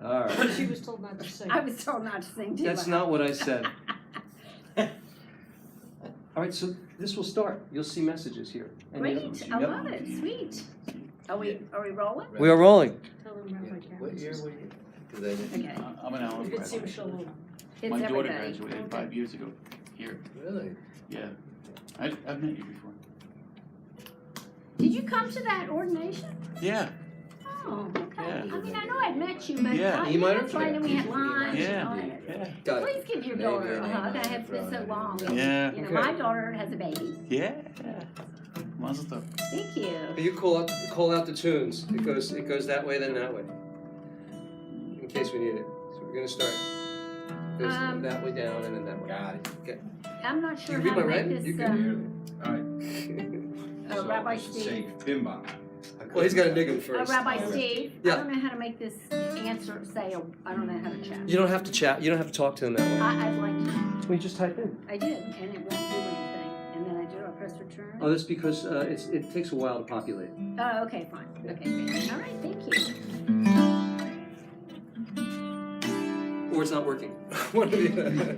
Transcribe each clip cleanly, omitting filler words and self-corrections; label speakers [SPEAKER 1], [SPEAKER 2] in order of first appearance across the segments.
[SPEAKER 1] All right.
[SPEAKER 2] She was told not to sing.
[SPEAKER 3] I was told not to sing too.
[SPEAKER 1] That's not what I said. All right, so this will start. You'll see messages here.
[SPEAKER 3] Great, I
[SPEAKER 1] Yep.
[SPEAKER 3] love it, sweet. Are we rolling?
[SPEAKER 1] We are rolling.
[SPEAKER 2] Tell them Rabbi
[SPEAKER 4] What year
[SPEAKER 2] Cameron.
[SPEAKER 4] were you? 'Cause I didn't.
[SPEAKER 3] Okay,
[SPEAKER 5] I'm an Allen
[SPEAKER 2] It's in
[SPEAKER 5] graduate.
[SPEAKER 2] Shalom.
[SPEAKER 3] it's
[SPEAKER 5] My daughter
[SPEAKER 3] everybody.
[SPEAKER 5] graduated 5 years ago here.
[SPEAKER 4] Really?
[SPEAKER 5] Yeah. I've met you before.
[SPEAKER 3] Did you come to that ordination?
[SPEAKER 5] Yeah.
[SPEAKER 3] Oh, okay.
[SPEAKER 5] Yeah.
[SPEAKER 3] I mean, I know I'd met you, but
[SPEAKER 5] Yeah.
[SPEAKER 1] You might
[SPEAKER 3] that's
[SPEAKER 1] have.
[SPEAKER 3] right, and we had lunch.
[SPEAKER 5] Yeah.
[SPEAKER 3] and all that.
[SPEAKER 5] Yeah.
[SPEAKER 1] Got it.
[SPEAKER 3] Please give your
[SPEAKER 4] Maybe
[SPEAKER 3] daughter
[SPEAKER 4] her
[SPEAKER 3] a
[SPEAKER 4] name
[SPEAKER 3] hug.
[SPEAKER 4] was
[SPEAKER 3] I have been so long.
[SPEAKER 5] Yeah.
[SPEAKER 3] You know,
[SPEAKER 1] Okay.
[SPEAKER 3] my daughter has a baby.
[SPEAKER 5] Yeah. Mazel tov.
[SPEAKER 3] Thank you.
[SPEAKER 1] You call out the tunes. It goes that way, then that way. In case we need it. So we're gonna start. It goes that way down and then that way.
[SPEAKER 4] Got it.
[SPEAKER 1] Okay.
[SPEAKER 3] I'm not
[SPEAKER 1] Do
[SPEAKER 3] sure
[SPEAKER 1] you read
[SPEAKER 3] how to
[SPEAKER 1] my
[SPEAKER 3] make
[SPEAKER 1] writing?
[SPEAKER 3] this.
[SPEAKER 1] You can
[SPEAKER 4] Alright.
[SPEAKER 3] Rabbi
[SPEAKER 6] So,
[SPEAKER 3] Steve.
[SPEAKER 6] say Bimba.
[SPEAKER 1] Well, he's got to dig him first.
[SPEAKER 3] Rabbi Steve, I
[SPEAKER 1] Yeah.
[SPEAKER 3] don't know how to make this answer say. I don't know how to chat.
[SPEAKER 1] You don't have to chat. You don't have to talk to him that way.
[SPEAKER 3] I'd like to.
[SPEAKER 1] Well, you just type in.
[SPEAKER 3] I did, and it won't do anything. And then I press return.
[SPEAKER 1] Oh, that's because it takes a while to populate.
[SPEAKER 3] Oh, okay, fine. Okay, great. All right, thank you.
[SPEAKER 1] Or it's not working. One of the other.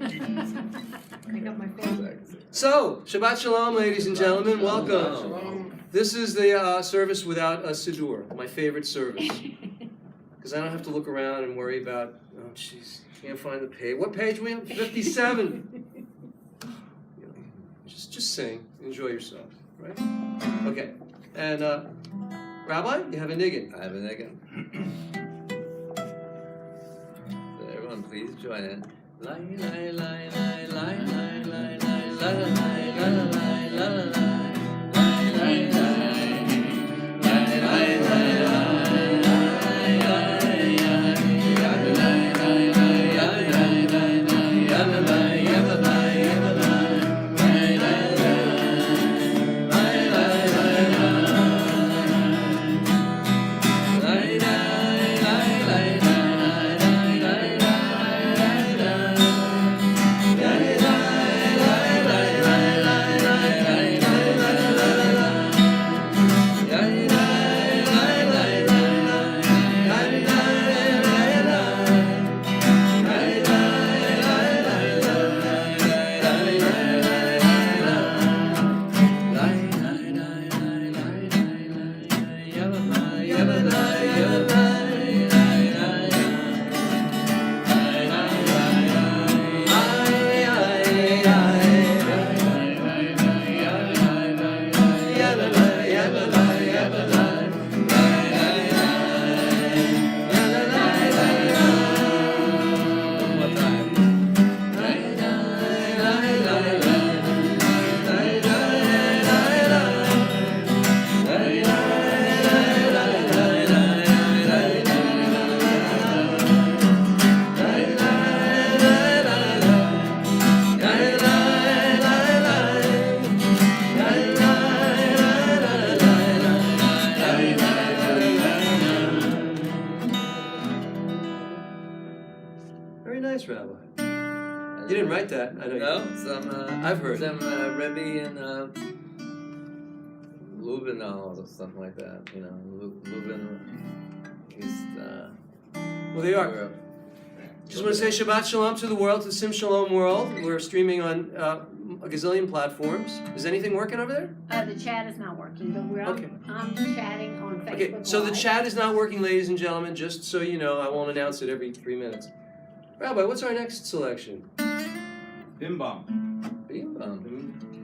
[SPEAKER 2] I got my phone.
[SPEAKER 1] So, Shabbat Shalom, ladies and gentlemen. Welcome.
[SPEAKER 4] Shalom.
[SPEAKER 1] This is the service without a siddur, my favorite service. Because I don't have to look around and worry about, oh, jeez, can't find the page. What page are we on? 57. Just sing. Enjoy yourself, right? Okay. And, Rabbi, you have a niggin.
[SPEAKER 4] I have a nigga. So everyone, please join in. Lai lai lai lai lai lai lai lai la la lai la la lai la la lai lai lai lai lai
[SPEAKER 1] Very nice, Rabbi. You didn't write that. I know.
[SPEAKER 4] No, some
[SPEAKER 1] I've heard.
[SPEAKER 4] some Rebbe in Lubin or something like that. You know, Lubin East
[SPEAKER 1] Well, they are.
[SPEAKER 4] Europe.
[SPEAKER 1] Just want to say Shabbat Shalom to the world, to the Sim Shalom world. We're streaming on a gazillion platforms. Is anything working over there?
[SPEAKER 3] The chat is not working, but
[SPEAKER 1] Okay.
[SPEAKER 3] I'm chatting on Facebook
[SPEAKER 1] Okay, so the
[SPEAKER 3] Live.
[SPEAKER 1] chat is not working, ladies and gentlemen, just so you know. I won't announce it every 3 minutes. Rabbi, what's our next selection?
[SPEAKER 6] Bimba.
[SPEAKER 4] Bim bam.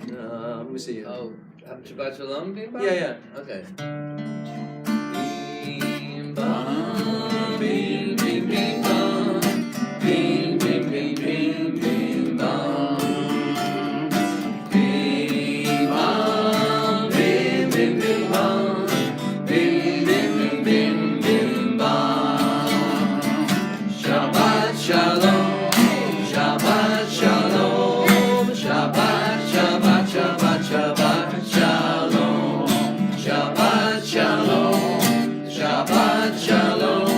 [SPEAKER 1] Let me see.
[SPEAKER 4] Oh, Shabbat Shalom, Bim bam?
[SPEAKER 1] Yeah, yeah.
[SPEAKER 4] Okay. Bim bam, bim bim bim bam, bim bim bim bim bim bam. Bim bam, bim bim bim bam, bim bim bim bim bim bam. Shabbat Shalom, Shabbat Shalom, Shabbat Shabbat Shabbat Shabbat Shalom, Shabbat Shalom, Shabbat Shalom,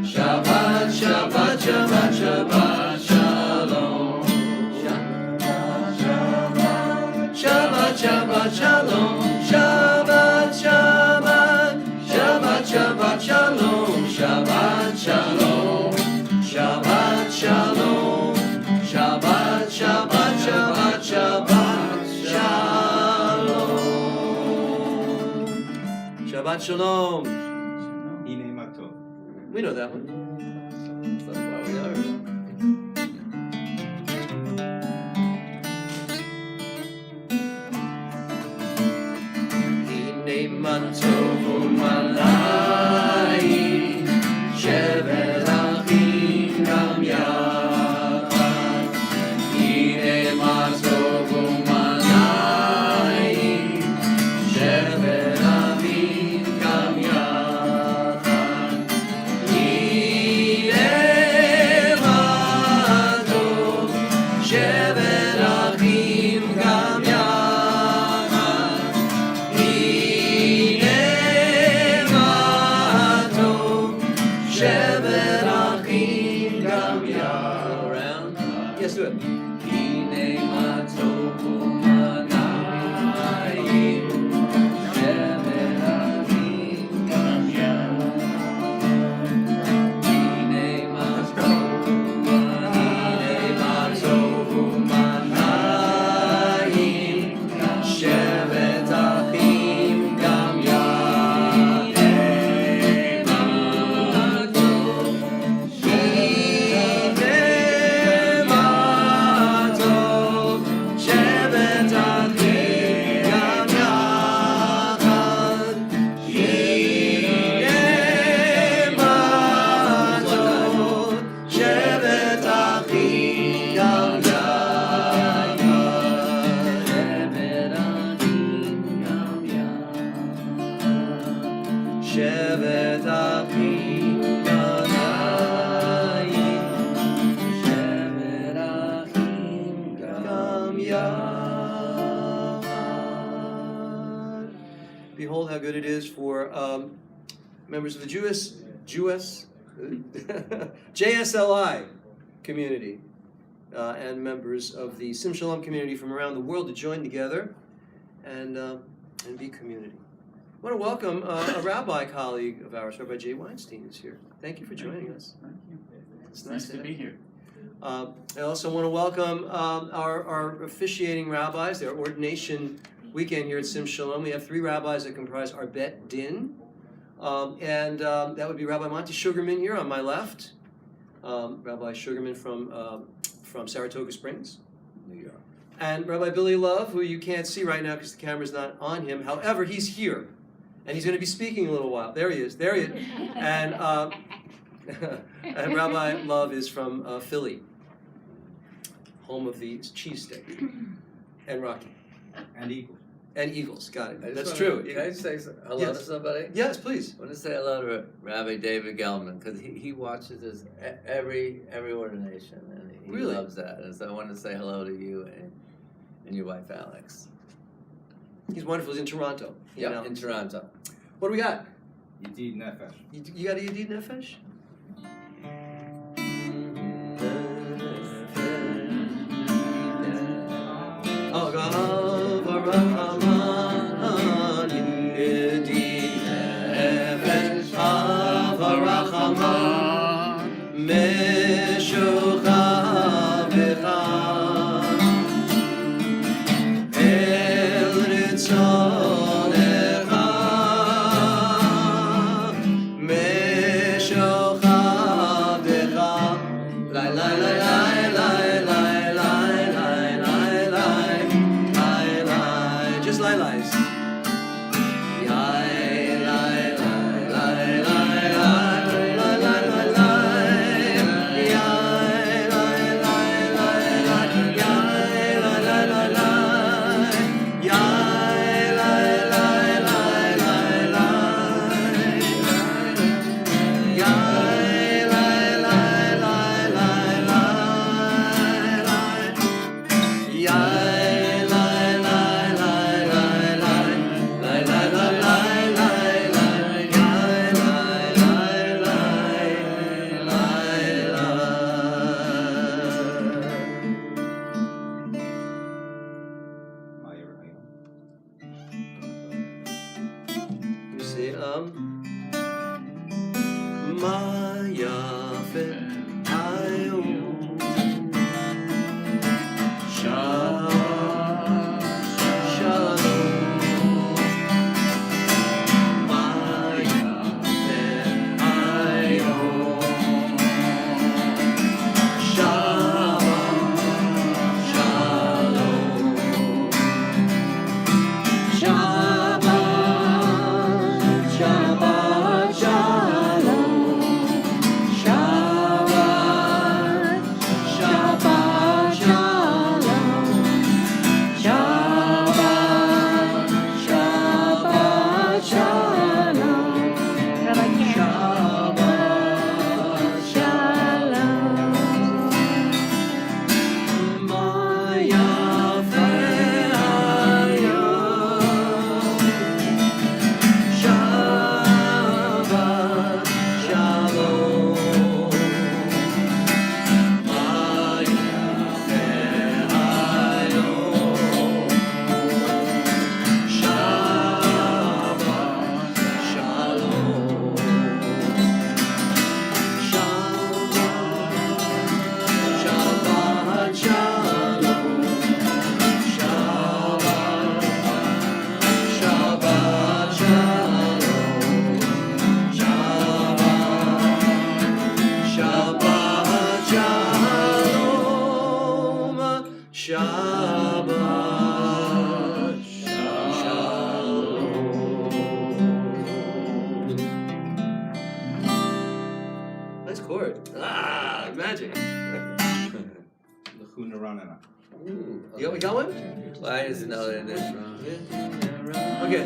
[SPEAKER 4] Shabbat Shabbat Shabbat Shabbat Shalom, Shabbat Shabbat Shalom, Shabbat Shabbat Shabbat Shabbat Shalom, Shabbat Shalom.
[SPEAKER 1] Shabbat Shalom.
[SPEAKER 6] Hine matov.
[SPEAKER 1] We know that one.
[SPEAKER 4] That's why we are.
[SPEAKER 1] Hine matovu malai, shevet achim gam yachad. Hine matovu malai, shevet achim gam yachad. Hine matov, shevet achim gam yachad. Yes, do it. Hine matovu manayim, shevet achim gam yachad. Hine matovu manayim, shevet achim gam yachad. Shevet achim ganayim, shevet achim gam yachad. Behold how good it is for members of the Jewish JSLI community and members of the Sim Shalom community from around the world to join together and be community. I want to welcome a rabbi colleague of ours, Rabbi Jay Weinstein, is here. Thank you for joining us.
[SPEAKER 5] Thank you.
[SPEAKER 1] It's
[SPEAKER 5] Nice to be here.
[SPEAKER 1] I also want to welcome our officiating rabbis, their ordination weekend here at Sim Shalom. We have 3 rabbis that comprise our Bet Din. And that would be Rabbi Monty Sugarman here on my left. Rabbi Sugarman from Saratoga Springs.
[SPEAKER 4] New York.
[SPEAKER 1] And Rabbi Billy Love, who you can't see right now because the camera's not on him. However, he's here. And he's going to be speaking in a little while. There he is. And, and Rabbi Love is from Philly, home of the cheesesteak. And Rocky.
[SPEAKER 6] And equal.
[SPEAKER 1] And Eagles, got it.
[SPEAKER 4] I just
[SPEAKER 1] That's
[SPEAKER 4] wanna-
[SPEAKER 1] true.
[SPEAKER 4] Can I say hello
[SPEAKER 1] Yes.
[SPEAKER 4] to somebody?
[SPEAKER 1] Yes, please.
[SPEAKER 4] I want to say hello to Rabbi David Gelman because he watches this every ordination and he
[SPEAKER 1] Really?
[SPEAKER 4] loves that. And so I want to say hello to you and your wife Alex.
[SPEAKER 1] He's wonderful. He's in Toronto. You know.
[SPEAKER 4] In Toronto.
[SPEAKER 1] What do we got?
[SPEAKER 6] Yedid nefesh.
[SPEAKER 1] You got a Yedid Nefesh? Agav Arachaman, Yedid Nefesh, Av Arachaman, Meshucha B'cha, El Ritzonecha, Meshucha Ah, magic.
[SPEAKER 6] L'chu neranena.
[SPEAKER 4] Ooh,
[SPEAKER 1] We got one?
[SPEAKER 4] Why is it not in this wrong?
[SPEAKER 1] Okay.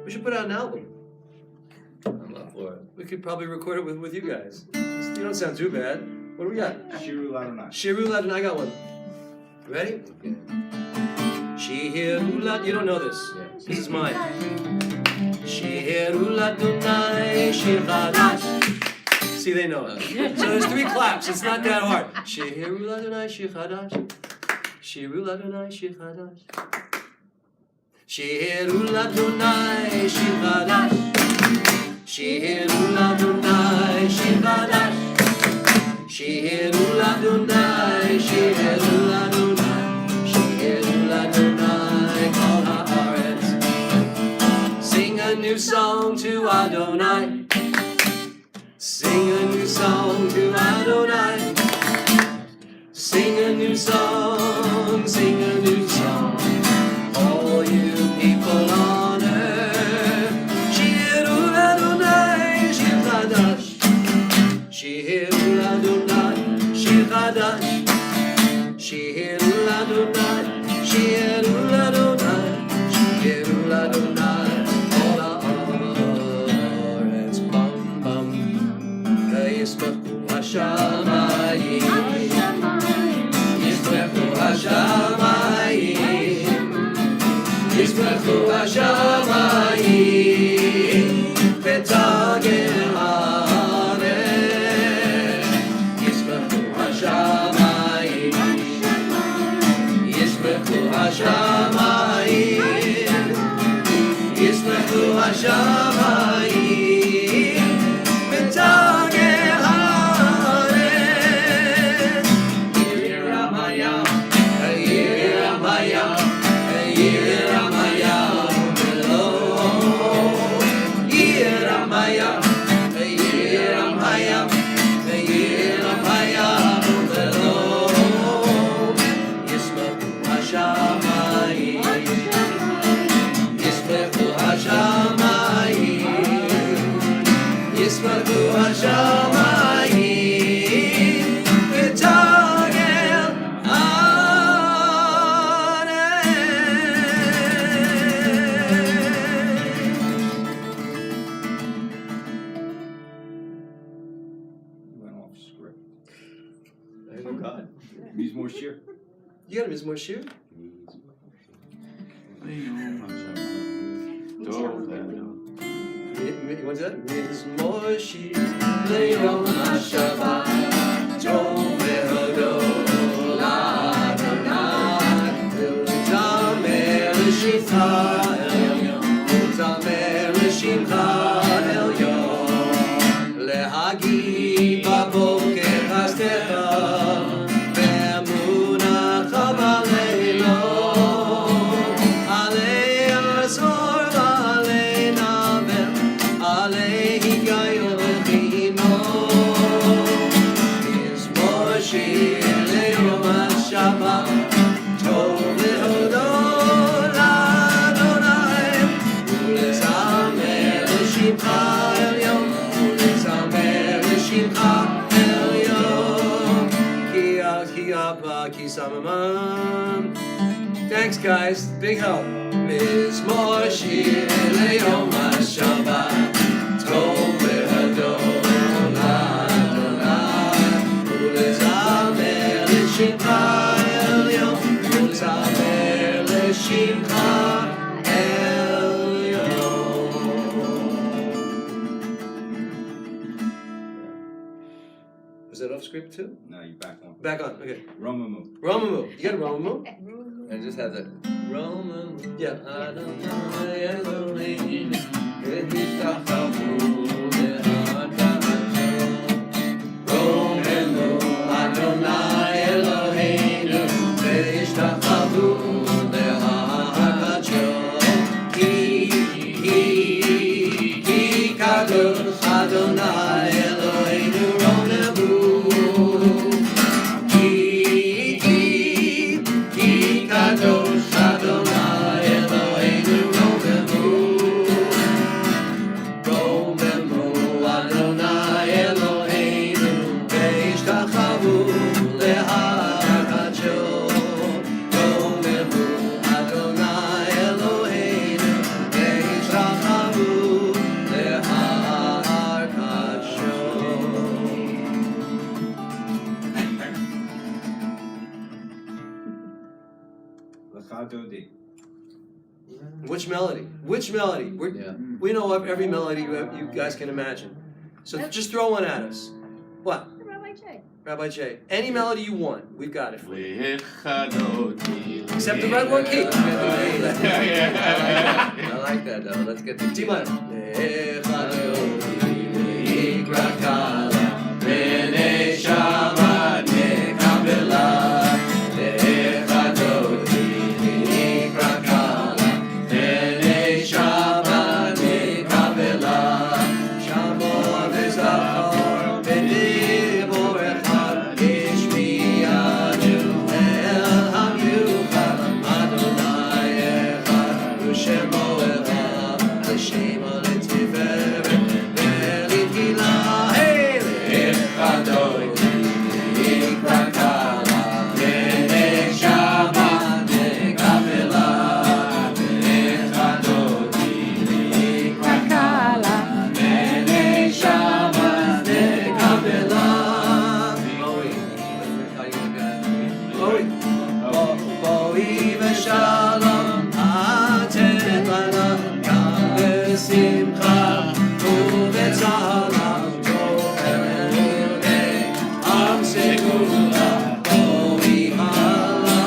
[SPEAKER 1] We should put out an album.
[SPEAKER 4] I'm up for it.
[SPEAKER 1] We could probably record it with you guys. You don't sound too bad. What do we got?
[SPEAKER 6] Shiru Ladonai.
[SPEAKER 1] Shiru Ladon, I got one. Ready?
[SPEAKER 4] Okay.
[SPEAKER 1] Shiru Ladon, you don't know this.
[SPEAKER 4] Yeah.
[SPEAKER 1] This is mine. Shiru Ladonai Shir Chadash. See, they know it. So there's 3 claps. It's not that hard. Shiru Ladonai Shir Chadash. Shiru Ladonai Shir Chadash. Shiru Ladonai Shir Chadash. Shiru Ladonai Shir Chadash. Shiru Ladonai, Shiru Ladonai, Shiru Ladonai, Kol Haaretz. Sing a new song to Adonai. Sing a new song to Adonai. Sing a new song, sing a new song. All you people on earth. Shiru Ladonai, Shir Chadash. Shiru Ladonai, Shir Chadash. Shiru Ladonai, Shiru Ladonai, Shiru Ladonai. Kol haaretz bam bam. Vayismechu hashamayim, yismechu hashamayim, yismechu hashamayim, v'tagel haaretz. Yismechu hashamayim, yismechu hashamayim, yismechu hashamayim, v'tagel haaretz. Yiramaya, Yiramaya, Yiramaya, Yiramaya, Yiramaya, Yiramaya, Yismechu hashamayim, Yismechu hashamayim, Yismechu hashamayim, v'tagel
[SPEAKER 6] Went off script.
[SPEAKER 1] Oh God.
[SPEAKER 6] Mizmor Shir.
[SPEAKER 1] You got a Mizmor Shir? What's that? Mizmor Shir Le'yom HaShabbat Tov ve'hodol Adonai V'utamer l'shimcha elyon V'utamer l'shimcha elyon Lehagi b'boker hastecha Ve'emunacha b'leilot Alei azor v'alei navel Alei higayon v'chino Mizmor Shir le'yom HaShabbat Tov le'hodol Adonai U'lezamer l'shimcha elyon U'lezamer l'shimcha elyon Ki ha'pa ki samaman. Thanks guys, big help. Mizmor Shir le'yom HaShabbat Tov le'hodol Adonai Shimcha Elyon. Was that off script too?
[SPEAKER 6] No, you back on.
[SPEAKER 1] Back on, okay.
[SPEAKER 6] Romamu.
[SPEAKER 1] Romamu. You got a Romamu?
[SPEAKER 4] And just have the Roman.
[SPEAKER 1] Yeah.
[SPEAKER 4] Adonai Elohim, v'hishtachavu le'hakacho.
[SPEAKER 1] Romamu. Adonai Eloheinu. Ve'ishtachavu le'hakacho. Ki kadosh Adonai Eloheinu. Romamu. Ki kadosh Adonai Eloheinu. Romamu. Romamu Adonai Eloheinu. Ve'ishtachavu le'hakacho. Romamu Adonai Eloheinu. Ve'ishtachavu le'hakacho.
[SPEAKER 6] Lecha Dodi.
[SPEAKER 1] Which melody? Which melody?
[SPEAKER 4] Yeah.
[SPEAKER 1] We know of every melody you guys can imagine. So just throw one at us. What?
[SPEAKER 3] Rabbi Jay.
[SPEAKER 1] Rabbi Jay. Any melody you want, we've got it for you. Except the
[SPEAKER 5] Except
[SPEAKER 1] red one, key.
[SPEAKER 4] I like that though. Let's get the
[SPEAKER 1] D minor. Shalom, aten lana, kam besimcha, uvetzala, to'elunei, am segula, boi hala,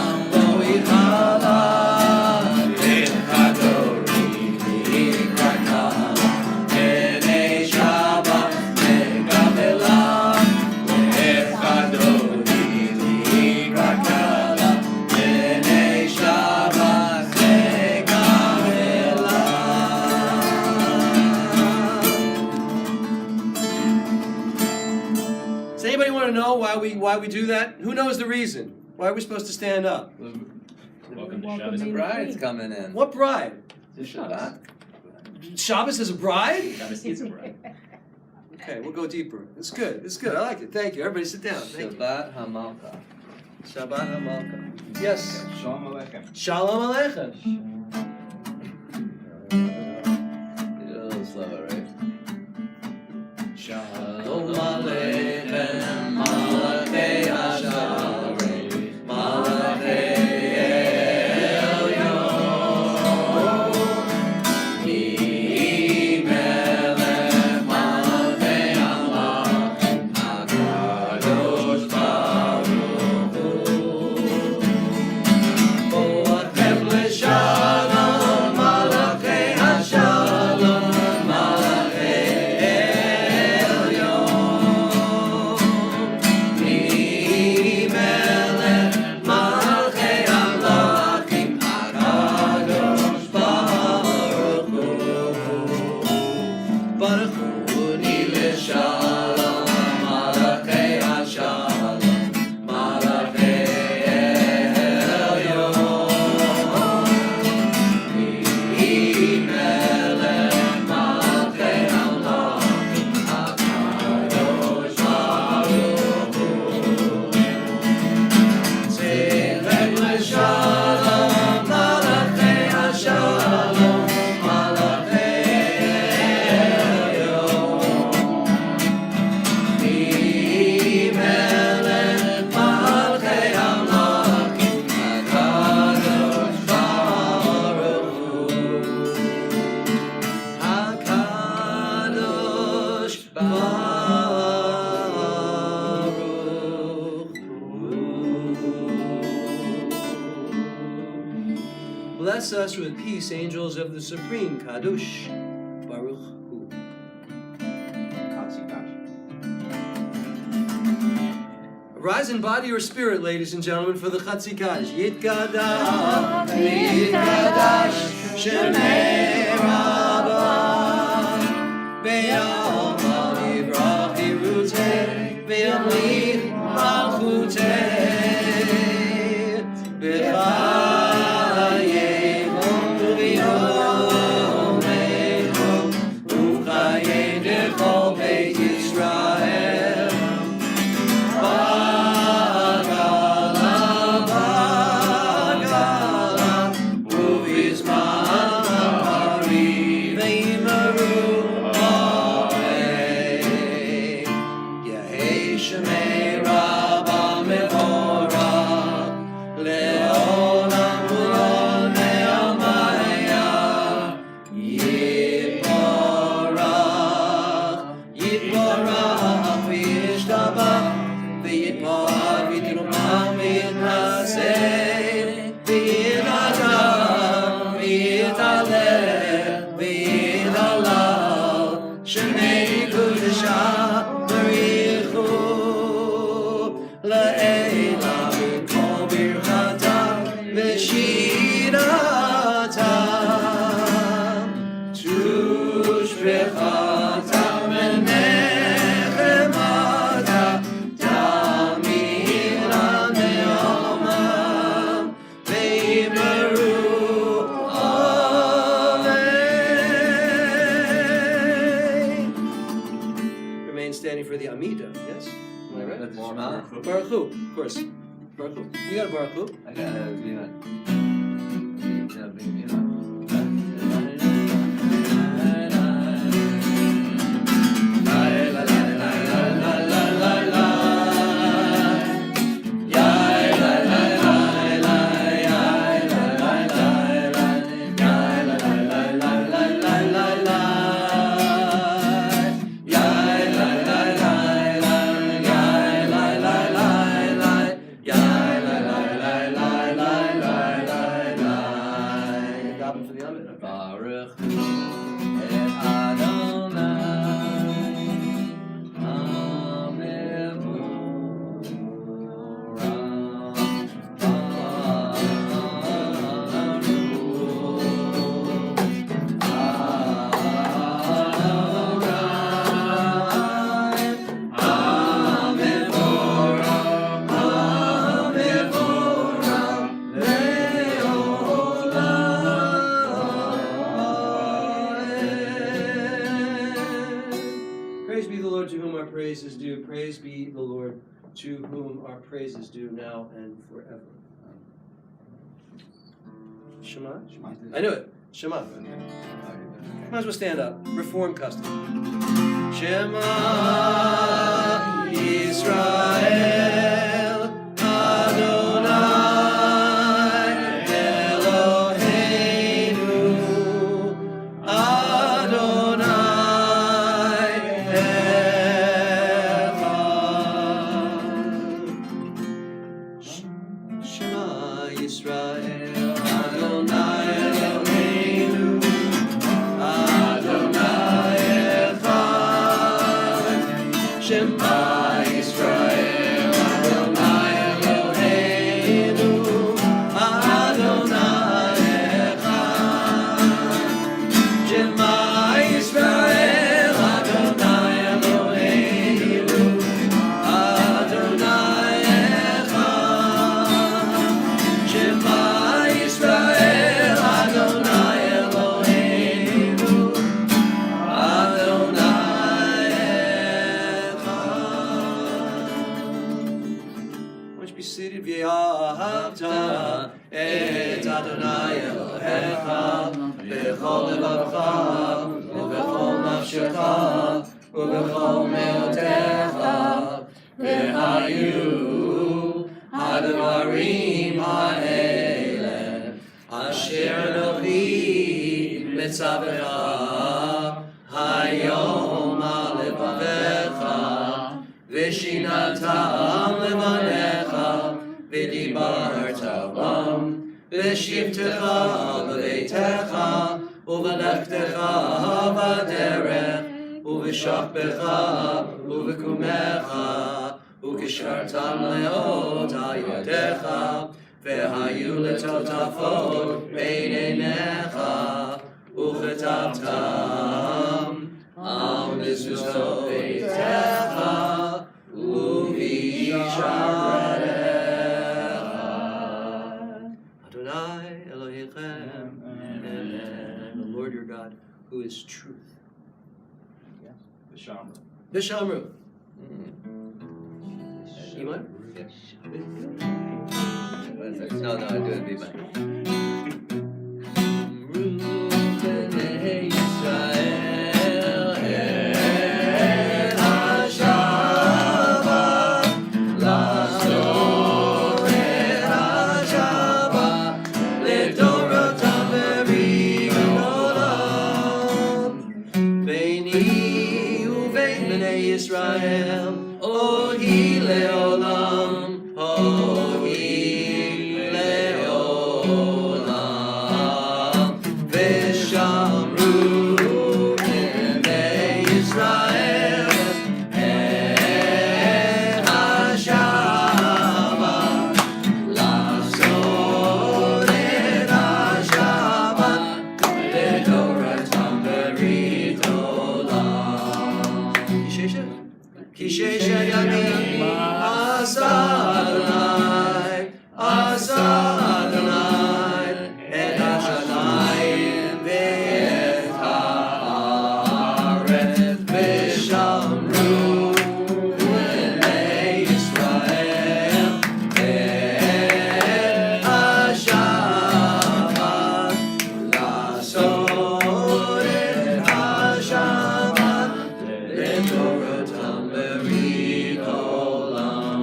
[SPEAKER 1] echadori, ikrakala, enei Shabbat, megavela, echadori, ikrakala, enei Shabbat, megavela. Does anybody want to know why we do that? Who knows the reason? Why are we supposed to stand up?
[SPEAKER 5] Welcome to
[SPEAKER 2] Welcome
[SPEAKER 5] Shabbos.
[SPEAKER 4] The
[SPEAKER 2] in.
[SPEAKER 4] bride's coming in.
[SPEAKER 1] What bride?
[SPEAKER 4] Shabbat.
[SPEAKER 1] Shabbos is a bride?
[SPEAKER 5] Shabbos is a bride.
[SPEAKER 1] Okay, we'll go deeper. It's good. It's good. I like it. Thank you. Everybody sit down. Thank you.
[SPEAKER 4] Shabbat Hamalka.
[SPEAKER 1] Shabbat HaMalka. Yes.
[SPEAKER 6] Shalom Aleichem.
[SPEAKER 1] Shalom Aleichem.
[SPEAKER 4] A little slower, right?
[SPEAKER 1] Shalom Aleichem. Malachei Hasharim. Malachei Elyon. Mi melech malachei Amlachim. HaKadosh Baruch Hu. Boachem l'shalom. bless us with peace, angels of the Supreme Kadosh. Baruch Hu.
[SPEAKER 6] Katsikash.
[SPEAKER 1] Rise in body or spirit, ladies and gentlemen, for the Chatzikash. Yitkadash, Yitkadash, Shemei Rabbah, Be'yom Yivrach Yiruteh, Be'yamid Malchuteh, B'chayimon U'b'yomeichom, U'chayim Dechol Beit Yisrael. For the Amida, yes? Am I right?
[SPEAKER 4] That's Shema.
[SPEAKER 1] Baruch Hu, of course. Baruch Hu. You got a Baruch Hu?
[SPEAKER 4] I got a Bina. Baruch Hu et Adonai
[SPEAKER 1] Praise be the Lord to whom our praise is due. Praise be the Lord to whom our praise is due now and forever. Shema? I knew it. Shema. Might as well stand up. Reform custom. Shema Yisrael Adonai Eloheinu Adonai Echad. Shema Yisrael Adonai Eloheinu Adonai Echad. Shema Yisrael Adonai Eloheinu Adonai Echad. Shema Yisrael Adonai Eloheinu Adonai Echad. Shema Yisrael Adonai Eloheinu Adonai Echad. Why don't you be seated? V'yahavta et Adonai Elohecha b'chol levavecha u'b'chol nafshecha u'b'chol me'otecha v'hayu hadvarim ha'ele asher Anochi mitzavecha hayom alevavecha v'shinatam levanecha v'dibarta bam בשבתך בביתך ובלכתך בדרך ובשכבך ובקומך וקשרתם לאות על ידיך והיו לטוטפות בין עיניך וכתבתם על מזוזות ביתך ובשעריך. Adonai Elohechem, Amen. The Lord your God, who is truth.
[SPEAKER 6] The Shalom.
[SPEAKER 1] Vishamru. You mind?
[SPEAKER 4] No, I do it be mine.
[SPEAKER 1] Israel, Ohi Leolam, Ohi Leolam, Vishamru Bnei Israel, Et HaShabbat, Lasot Et HaShabbat, Ledoratam Berit Olam. Kishesha Yamin, Asa Adonai, Asa Adonai, Et Hashanayim Ve'et Haaretz Vishamru Bnei Yisrael, Et HaShabbat, Lasot Et HaShabbat, Ledoratam Berit Olam.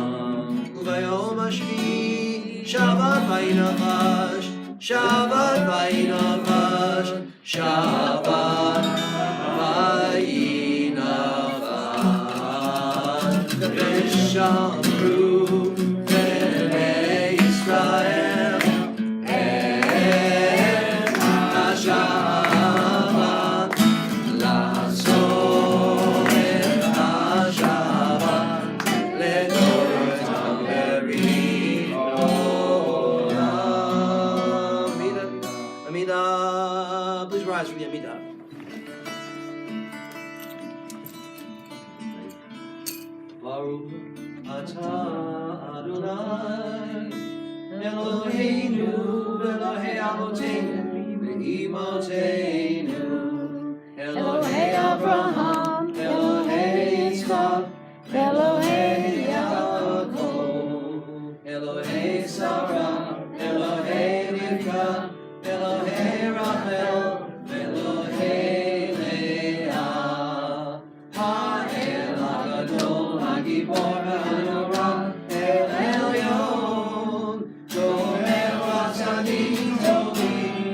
[SPEAKER 1] Uvayom Hashvi, Shabbat Vayinavash, Shabbat Vayinavash, Shabbat Vayinavash. Vishamru Bnei Yisrael, Et HaShabbat, Lasot Et HaShabbat, Ledoratam Berit Olam. Amidah. Please rise for the Amidah. Baruch atah Adonai Eloheinu v'Elohei Avoteinu v'Imotzeinu Elohei Abraham Elohei Yitzchak Elohei Yaakov Elohei Sarah Elohei Rivka Elohei Rachel Elohei Leah Ha'el HaGadol HaGibor HaNorah El Elyon Gomer Vatzadim Tovim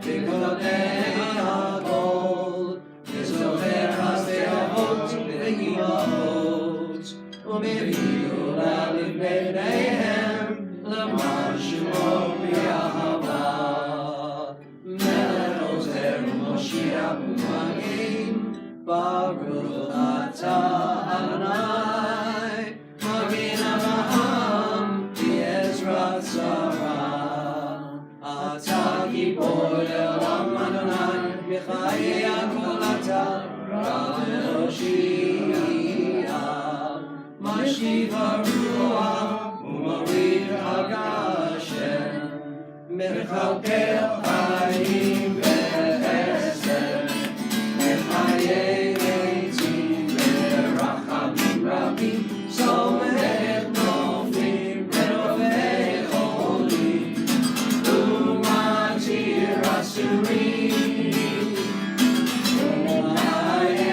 [SPEAKER 1] V'Kodei HaKol V'Zocher Hasdei Avot V'Imahot U'Mevi'u L'Alivnei Bneihem L'Mar Shemo B'Yahava Melech Ozer Moshiach U'Magin Baruch atah Adonai Magin Avraham V'Ezra Tzara Atah Gibor Le'olam Adonai B'chayei HaKol Atah Rav Eloshia Mashiv HaRuach U'Morid HaGashem Mechalkel Chayim V'Chesed Mechayei Eitzim V'Rachamim Rabim Somech Nofim V'Rovei Cholim U'Matir Asurim U'Mayei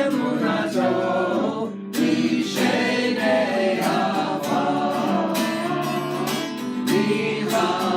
[SPEAKER 1] Emunato Mishenei Hava V'Chamocha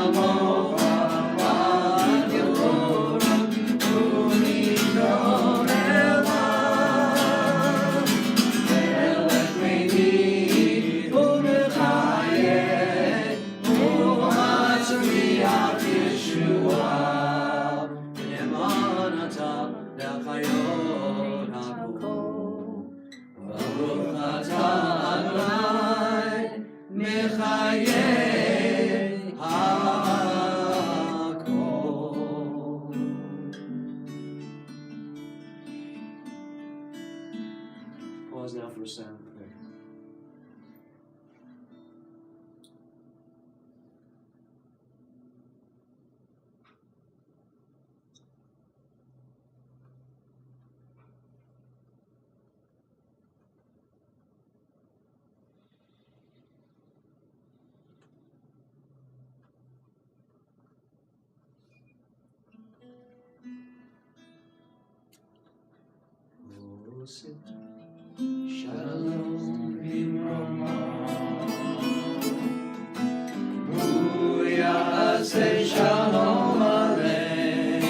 [SPEAKER 1] we'll sit. Shalom Bimrama. Say Shalom Aleinu.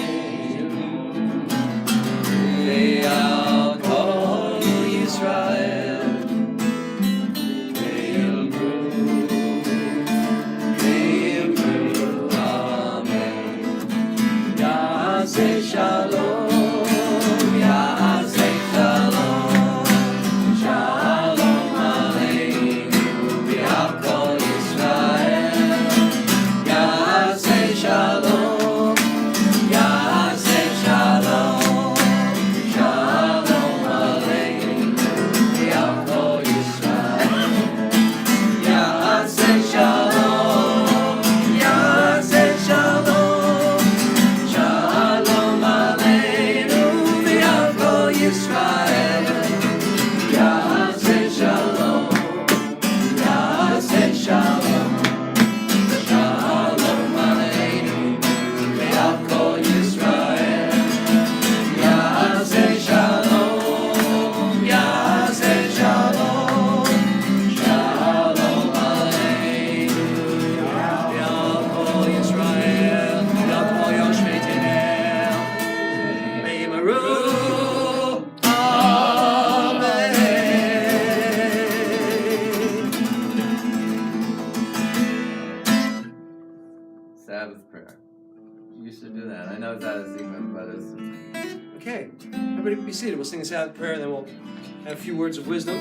[SPEAKER 1] Ve'al kol Yisrael. Ve'ilbru, Amen. Ya'aseh Shalom, Ya'aseh Shalom. Shalom Aleinu ve'al kol Yisrael. Ya'aseh Shalom, Ya'aseh Shalom. Shalom Aleinu ve'al kol Yisrael. Ya'aseh Shalom, Ya'aseh Shalom. Shalom Aleinu ve'al kol Yisrael. Ya'aseh Shalom, Ya'aseh Shalom. Shalom Aleinu ve'al kol Yisrael. Ya'aseh Shalom, Ya'aseh Shalom. Shalom Aleinu ve'al kol Yisrael. Ve'al kol Yoshvei Tehel. V'yimaru.
[SPEAKER 4] Sabbath prayer. You used to do that. I know it's out of sequence, but it's
[SPEAKER 1] Okay, everybody be seated. We'll sing a Sabbath prayer, and then we'll have a few words of wisdom.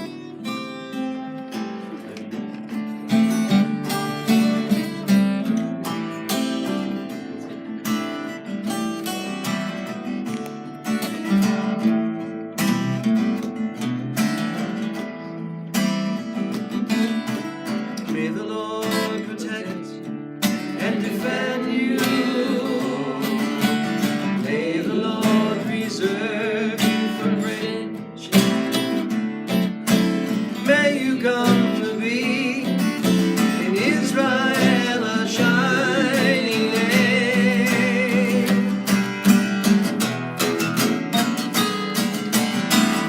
[SPEAKER 1] May the Lord protect and defend you. May the Lord preserve you from rage. May you come to be in Israel a shining name.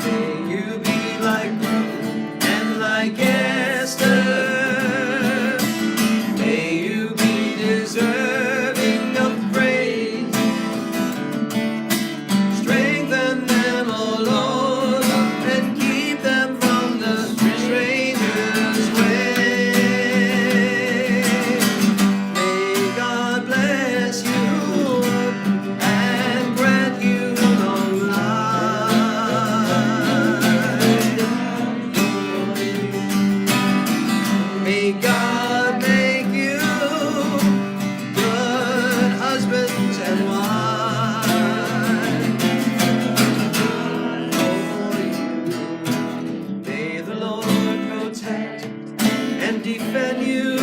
[SPEAKER 1] May you be like Ruth and like Esther. May you be deserving of praise. Strengthen them, O Lord, and keep them from the stranger's way. May God bless you and grant you long life. May God make you good husbands and wives. May the Lord protect and defend you.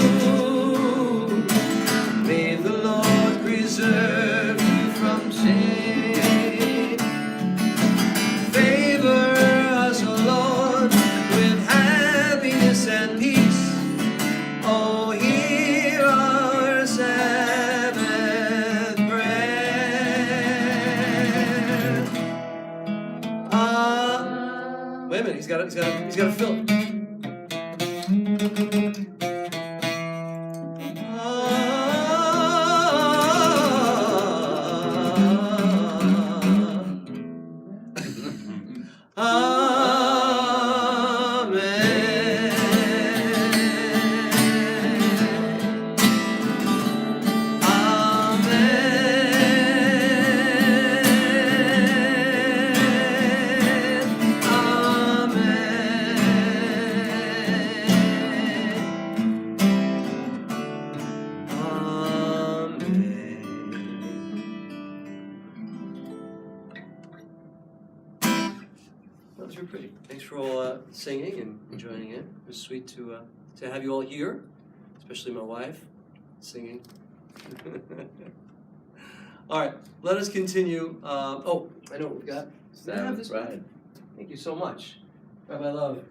[SPEAKER 1] May the Lord preserve you from sin. Favor us, O Lord, with happiness and peace. Oh, hear our Sabbath prayer. Wait a minute, he's got to fill it. Those were pretty. Thanks for all singing and joining in. It was sweet to have you all here, especially my wife singing. All right, let us continue. Oh, I know what we've got. May I have
[SPEAKER 4] Sabbath
[SPEAKER 1] this
[SPEAKER 4] prayer.
[SPEAKER 1] back? Thank you so much, Rabbi Love.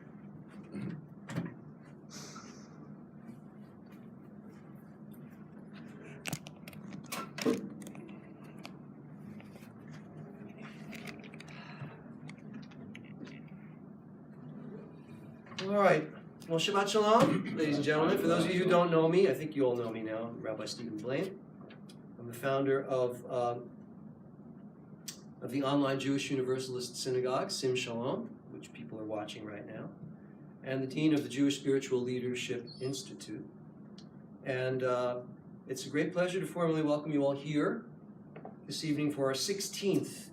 [SPEAKER 1] All right. Well, Shabbat Shalom, ladies and gentlemen. For those of you who don't know me, I think you all know me now. I'm Rabbi Stephen Blaine. I'm the founder of the online Jewish Universalist Synagogue, Sim Shalom, which people are watching right now, and the dean of the Jewish Spiritual Leadership Institute. And it's a great pleasure to formally welcome you all here this evening for our 16th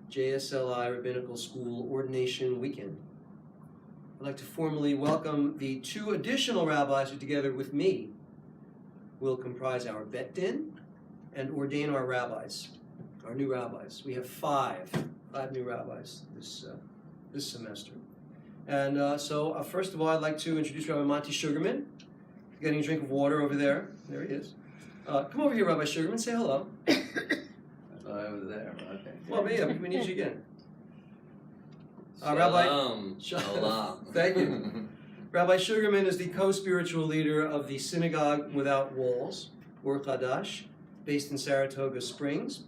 [SPEAKER 1] JSLI Rabbinical School Ordination Weekend. I'd like to formally welcome the 2 additional rabbis who, together with me, will comprise our Bet Din and ordain our rabbis, our new rabbis. We have five new rabbis this semester. And so first of all, I'd like to introduce Rabbi Monty Sugarman. Getting a drink of water over there. There he is. Come over here, Rabbi Sugarman. Say hello.
[SPEAKER 4] I thought I was there, but okay.
[SPEAKER 1] Well, yeah, we need you again.
[SPEAKER 4] Shalom.
[SPEAKER 1] Shalom. Thank you. Rabbi Sugarman is the co-spiritual leader of the Synagogue Without Walls, or Chadash, based in Saratoga Springs.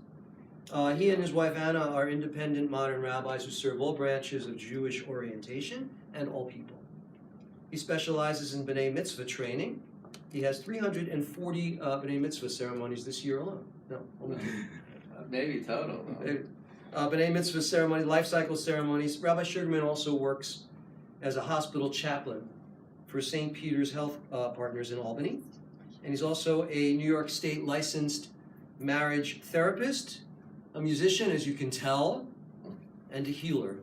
[SPEAKER 1] He and his wife Anna are independent modern rabbis who serve all branches of Jewish orientation and all people. He specializes in B'nai Mitzvah training. He has 340 B'nai Mitzvah ceremonies this year alone. No, only 2.
[SPEAKER 4] Maybe total.
[SPEAKER 1] B'nai Mitzvah ceremony, life cycle ceremonies. Rabbi Sugarman also works as a hospital chaplain for St. Peter's Health Partners in Albany. And he's also a New York State licensed marriage therapist, a musician, as you can tell, and a healer.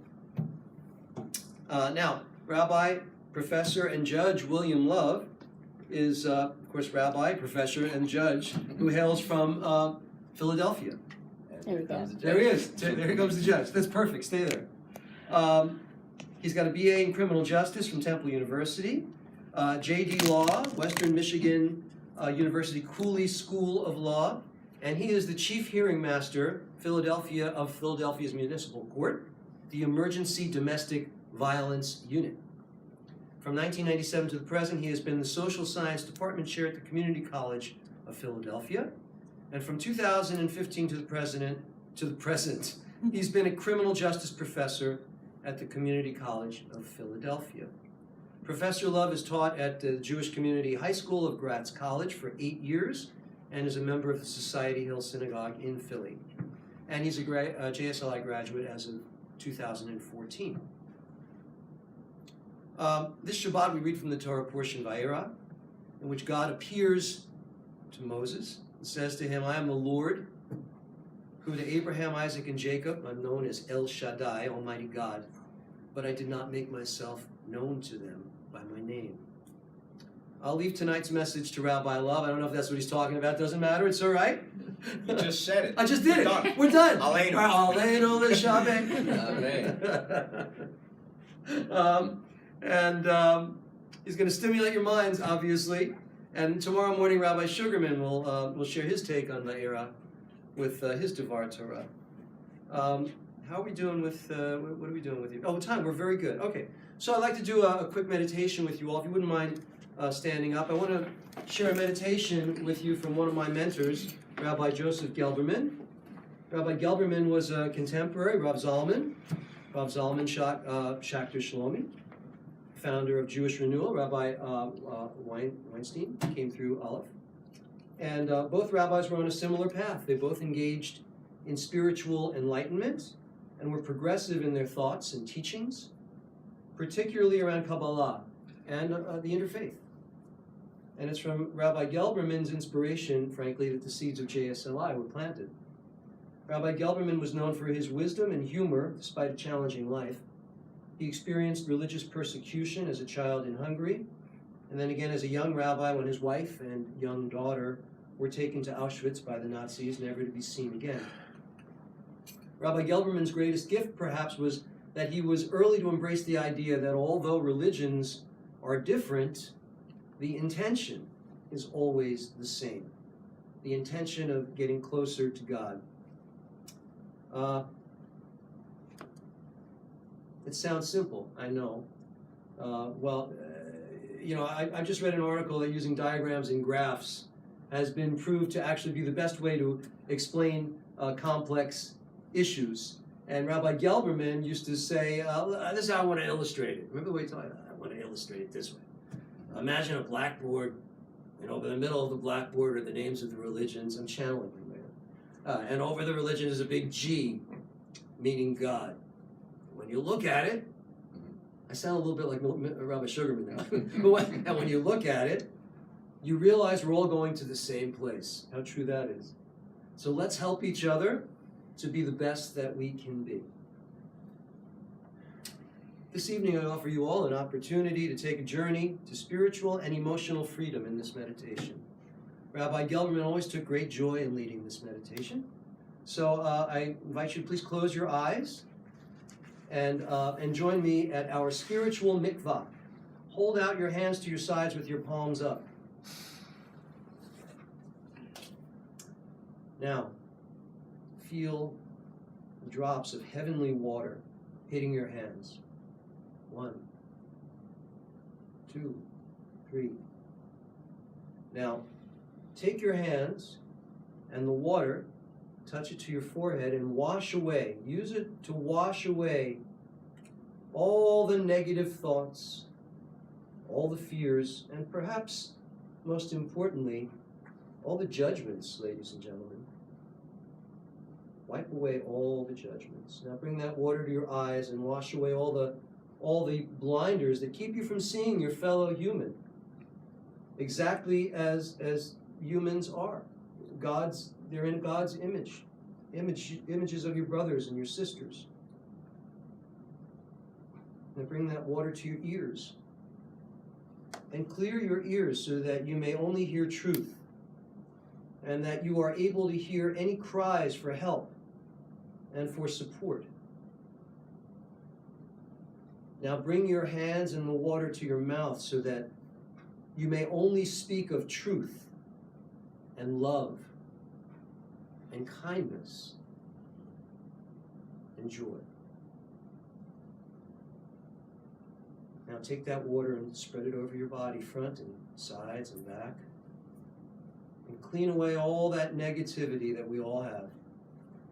[SPEAKER 1] Now, Rabbi, Professor, and Judge William Love is, of course, Rabbi, Professor, and Judge who hails from Philadelphia.
[SPEAKER 3] There we go.
[SPEAKER 1] There he is. There comes the judge. That's perfect. Stay there. He's got a BA in Criminal Justice from Temple University, JD Law, Western Michigan University Cooley School of Law, and he is the Chief Hearing Master, Philadelphia, of Philadelphia's Municipal Court, the Emergency Domestic Violence Unit. From 1997 to the present, he has been the Social Science Department Chair at the Community College of Philadelphia. And from 2015 to the present, he's been a criminal justice professor at the Community College of Philadelphia. Professor Love has taught at the Jewish Community High School of Gratz College for 8 years and is a member of the Society Hill Synagogue in Philly. And he's a JSLI graduate as of 2014. This Shabbat we read from the Torah portion Vayera, in which God appears to Moses and says to him, I am the Lord, who to Abraham, Isaac, and Jacob I'm known as El Shaddai, Almighty God, but I did not make myself known to them by my name. I'll leave tonight's message to Rabbi Love. I don't know if that's what he's talking about. Doesn't matter. It's all right.
[SPEAKER 6] You just said it.
[SPEAKER 1] I just did
[SPEAKER 6] We're
[SPEAKER 1] it.
[SPEAKER 6] done.
[SPEAKER 1] We're done.
[SPEAKER 6] Aleinu.
[SPEAKER 1] Aleinu l'shabbat. He's going to stimulate your minds, obviously. And tomorrow morning, Rabbi Sugarman will share his take on Vayera with his Devar Torah. How are we doing with, what are we doing with you? Oh, time, we're very good. Okay, so I'd like to do a quick meditation with you all. If you wouldn't mind standing up, I want to share a meditation with you from one of my mentors, Rabbi Joseph Gelberman. Rabbi Gelberman was a contemporary, Rav Zalman Shachter Shlomi, founder of Jewish Renewal. Rabbi Weinstein came through Aleph. And both rabbis were on a similar path. They both engaged in spiritual enlightenment and were progressive in their thoughts and teachings, particularly around Kabbalah and the interfaith. And it's from Rabbi Gelberman's inspiration, frankly, that the seeds of JSLI were planted. Rabbi Gelberman was known for his wisdom and humor despite a challenging life. He experienced religious persecution as a child in Hungary, and then again as a young rabbi when his wife and young daughter were taken to Auschwitz by the Nazis, never to be seen again. Rabbi Gelberman's greatest gift, perhaps, was that he was early to embrace the idea that although religions are different, the intention is always the same. The intention of getting closer to God. It sounds simple, I know. I just read an article that using diagrams and graphs has been proved to actually be the best way to explain complex issues. And Rabbi Gelberman used to say, this is how I want to illustrate it. Remember the way he talked about I want to illustrate illustrate it this way. Imagine a blackboard, and over the middle of the blackboard are the names of the religions. I'm channeling you, man. And over the religion is a big G, meaning God. When you look at it, I sound a little bit like Rabbi Sugarman now. And when you look at it, you realize we're all going to the same place. How true that is. So let's help each other to be the best that we can be. This evening, I offer you all an opportunity to take a journey to spiritual and emotional freedom in this meditation. Rabbi Gelberman always took great joy in leading this meditation. So I invite you to please close your eyes and join me at our spiritual mikvah. Hold out your hands to your sides with your palms up. Now, feel the drops of heavenly water hitting your hands. 1, 2, 3. Now, take your hands and the water, touch it to your forehead and wash away. Use it to wash away all the negative thoughts, all the fears, and perhaps, most importantly, all the judgments, ladies and gentlemen. Wipe away all the judgments. Now bring that water to your eyes and wash away all the blinders that keep you from seeing your fellow human exactly as humans are. They're in God's images of your brothers and your sisters. Now bring that water to your ears and clear your ears so that you may only hear truth and that you are able to hear any cries for help and for support. Now bring your hands and the water to your mouth so that you may only speak of truth and love and kindness and joy. Now take that water and spread it over your body, front and sides and back, and clean away all that negativity that we all have,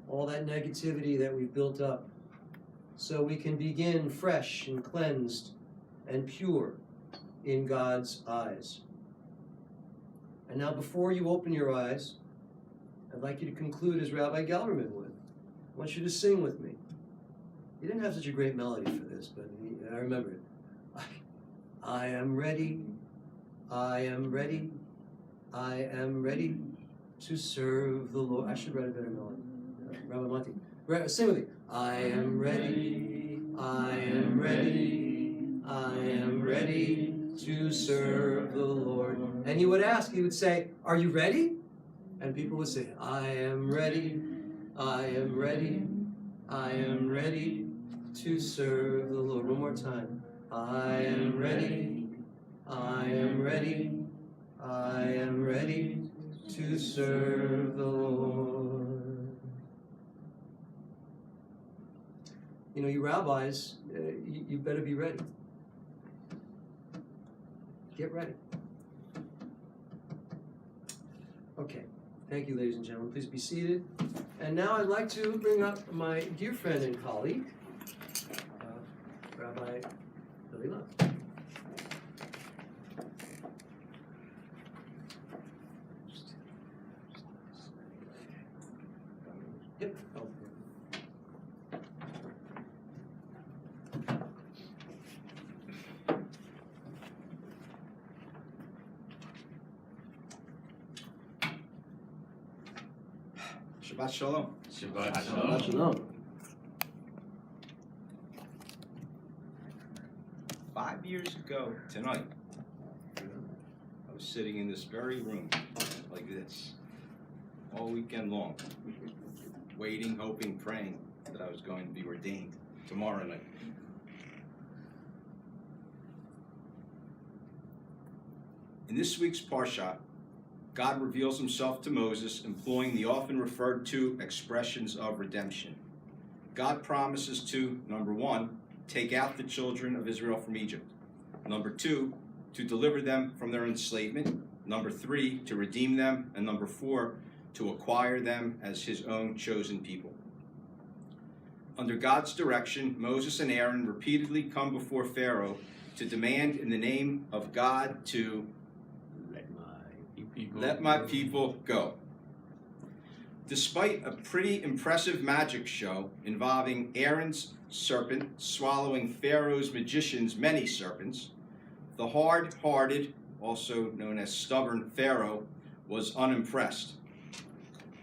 [SPEAKER 1] all that negativity that we've built up, so we can begin fresh and cleansed and pure in God's eyes. And now before you open your eyes, I'd like you to conclude as Rabbi Gellerman would. I want you to sing with me. He didn't have such a great melody for this, but I remember it. I am ready, I am ready, I am ready to serve the Lord. I should write a better melody. Rabbi Monty. Sing with me. I am ready, I am ready, I am ready to serve the Lord. And he would ask, he would say, are you ready? And people would say, I am ready, I am ready, I am ready to serve the Lord. One more time. I am ready, I am ready, I am ready to serve the Lord. You know, you rabbis, you better be ready. Get ready. Okay, thank you, ladies and gentlemen. Please be seated. And now I'd like to bring up my dear friend and colleague, Rabbi Billy Love. Yep. Oh.
[SPEAKER 6] Shabbat Shalom.
[SPEAKER 4] Shabbat
[SPEAKER 1] Shabbat
[SPEAKER 4] Shalom.
[SPEAKER 1] Shalom.
[SPEAKER 6] 5 years ago tonight, I was sitting in this very room like this all weekend long, waiting, hoping, praying that I was going to be ordained tomorrow night. In this week's Parsha, God reveals himself to Moses, employing the often referred to expressions of redemption. God promises to, number 1, take out the children of Israel from Egypt. Number 2, to deliver them from their enslavement. Number 3, to redeem them. And number 4, to acquire them as his own chosen people. Under God's direction, Moses and Aaron repeatedly come before Pharaoh to demand in the name of God to let my people go. Despite a pretty impressive magic show involving Aaron's serpent swallowing Pharaoh's magician's many serpents, the hard-hearted, also known as stubborn Pharaoh, was unimpressed.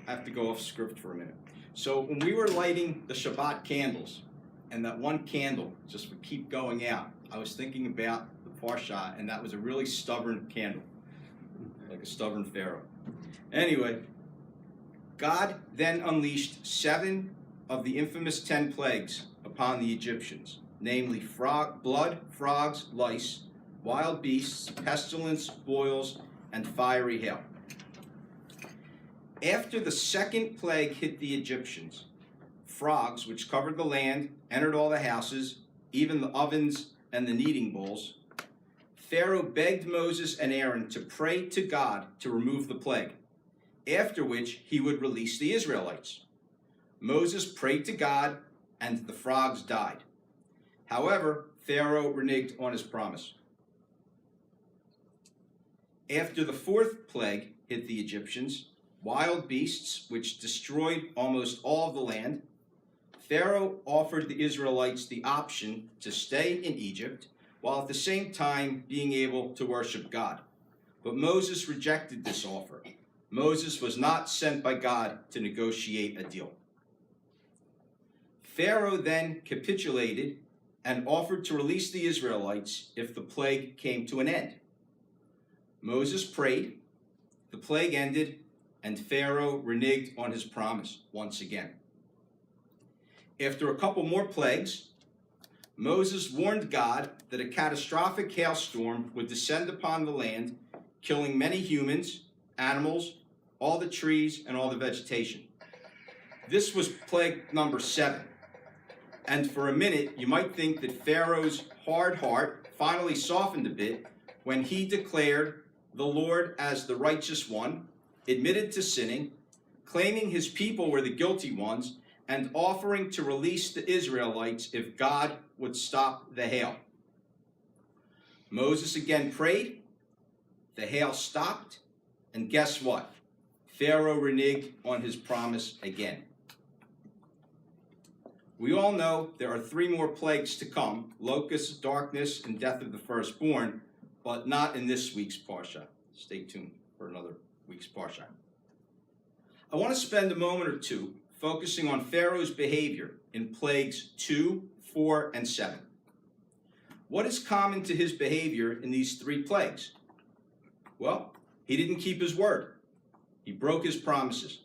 [SPEAKER 6] I have to go off script for a minute. So when we were lighting the Shabbat candles, and that one candle just would keep going out, I was thinking about the Parsha, and that was a really stubborn candle, like a stubborn Pharaoh. Anyway, God then unleashed 7 of the infamous 10 plagues upon the Egyptians, namely blood, frogs, lice, wild beasts, pestilence, boils, and fiery hail. After the second plague hit the Egyptians, frogs, which covered the land, entered all the houses, even the ovens and the kneading bowls, Pharaoh begged Moses and Aaron to pray to God to remove the plague, after which he would release the Israelites. Moses prayed to God, and the frogs died. However, Pharaoh reneged on his promise. After the fourth plague hit the Egyptians, wild beasts, which destroyed almost all of the land, Pharaoh offered the Israelites the option to stay in Egypt, while at the same time being able to worship God. But Moses rejected this offer. Moses was not sent by God to negotiate a deal. Pharaoh then capitulated and offered to release the Israelites if the plague came to an end. Moses prayed, the plague ended, and Pharaoh reneged on his promise once again. After a couple more plagues, Moses warned God that a catastrophic hailstorm would descend upon the land, killing many humans, animals, all the trees, and all the vegetation. This was plague number 7. And for a minute, you might think that Pharaoh's hard heart finally softened a bit when he declared the Lord as the righteous one, admitted to sinning, claiming his people were the guilty ones, and offering to release the Israelites if God would stop the hail. Moses again prayed, the hail stopped, and guess what? Pharaoh reneged on his promise again. We all know there are 3 more plagues to come, locusts, darkness, and death of the firstborn, but not in this week's Parsha. Stay tuned for another week's Parsha. I want to spend a moment or two focusing on Pharaoh's behavior in plagues 2, 4, and 7. What is common to his behavior in these 3 plagues? Well, he didn't keep his word. He broke his promises.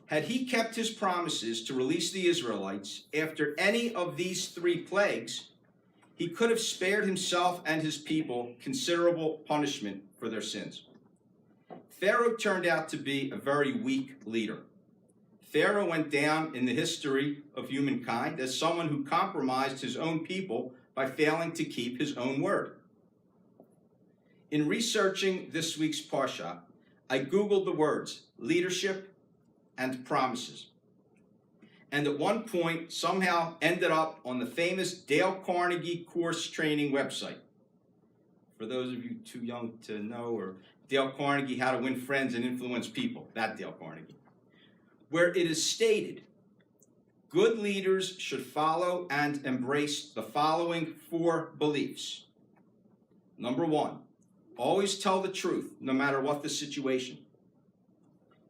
[SPEAKER 6] Had he kept his promises to release the Israelites after any of these 3 plagues, he could have spared himself and his people considerable punishment for their sins. Pharaoh turned out to be a very weak leader. Pharaoh went down in the history of humankind as someone who compromised his own people by failing to keep his own word. In researching this week's Parsha, I Googled the words leadership and promises, and at one point somehow ended up on the famous Dale Carnegie course training website. For those of you too young to know, or Dale Carnegie, How to Win Friends and Influence People, that Dale Carnegie, where it is stated, good leaders should follow and embrace the following 4 beliefs. Number 1, always tell the truth, no matter what the situation.